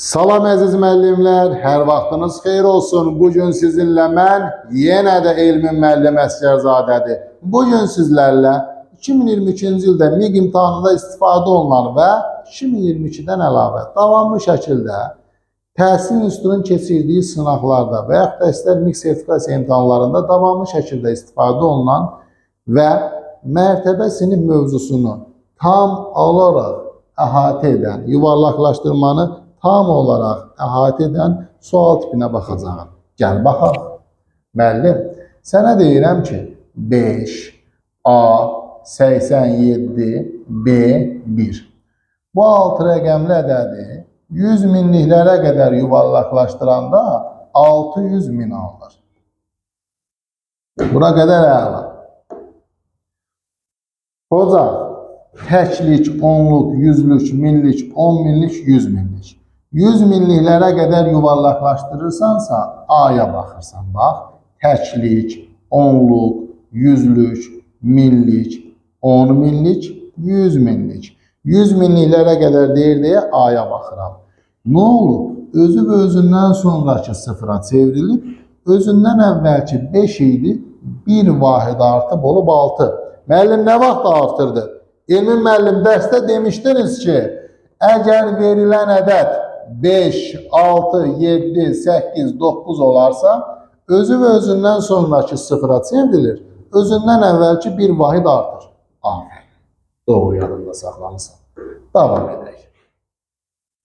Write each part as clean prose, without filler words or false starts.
Salam əziz müəllimlər, hər vaxtınız xeyir olsun. Bugün sizinlə mən yenə də Elmin müəllim Əsgərzadədir. Bugün sizlərlə 2022-ci ildə MİQ imtahanında istifadə olunan və 2022-dən əlavə davamlı şəkildə Təhsil İnstitutunun keçirdiyi sınaqlarda və yaxud da istər MİQ sertifikasiya imtahanlarında davamlı şəkildə istifadə olunan və mərtəbə sinif mövzusunu tam olaraq əhatə edən, yuvarlaqlaşdırmanı tam olaraq əhatə edən sual tipinə baxacağım. Gəl baxaq. Müəllim, sənə deyirəm ki, 5, A, 87, B1. Bu 6 rəqəmli ədədi 100 minliklərə qədər yuvarlaqlaşdıranda 600 min alır. Bura qədər əla. Hoca, təklik, onluq, yüzlük, minlik, 10 minlik, 100 minlik. 100 minliklərə qədər yuvarlaqlaşdırırsansa, A-ya baxırsan, bax. Təklik, onluq, yüzlük, minlik, 10 minlik, 100 minlik. 100 minliklərə qədər deyir deyə A-ya baxıram. Nə olub? Özü və özündən sonraki sıfıra çevrilib, özündən əvvəlki 5 idi, bir vahid artıb olub 6. Müəllim nə vaxt artırdı? Elmin müəllim dərsdə demişdiniz ki, əgər verilən ədəd 5, 6, 7, 8, 9 olarsa, özü və özündən sonraki sıfıra çevrilir, özündən əvvəlki bir vahid artır. Aferin. Doğru yadında saxlamısan. Davam edək.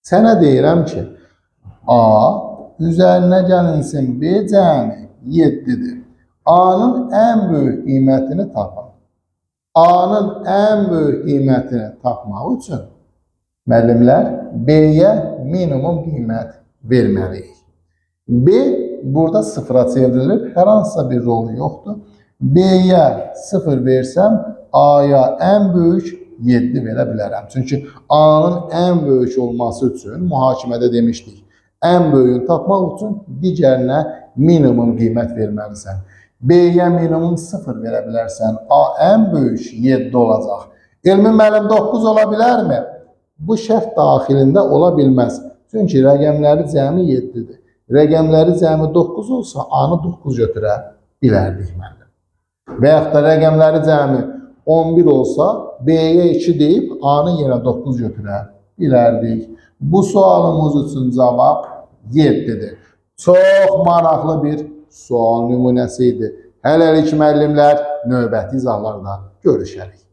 Sənə deyirəm ki, A üzərinə gəlinsin B cəmi 7-dir. A-nın ən böyük qiymətini tapın. A-nın ən böyük qiymətini tapmaq üçün müəllimlər B-yə minimum qiymət verməliyik. B burada sıfıra çevrilir, hər hansısa bir rolu yoxdur. B-yə 0 versəm, A-ya ən böyük 7 verə bilərəm. Çünki A-nın ən böyük olması üçün mühakimədə demişdik. Ən böyüyünü tapmaq üçün digərinə minimum qiymət verməlisən. B-yə minimum 0 verə bilərsən. A ən böyük 7 olacaq. Elmin müəllim 9 ola bilərmi? Bu şərt daxilində ola bilməz. Çünki rəqəmləri cəmi 7-dir. Rəqəmləri cəmi 9 olsa, A-nı 9 götürə bilərdik müəllim. Və yaxud da rəqəmləri cəmi 11 olsa, B-yə 2 deyib, A-nı yenə 9 götürə bilərdik. Bu sualımız üçün cavab 7-dir. Çox maraqlı bir sual nümunəsi idi. Hələlik müəllimlər, növbəti izahlarda görüşərik.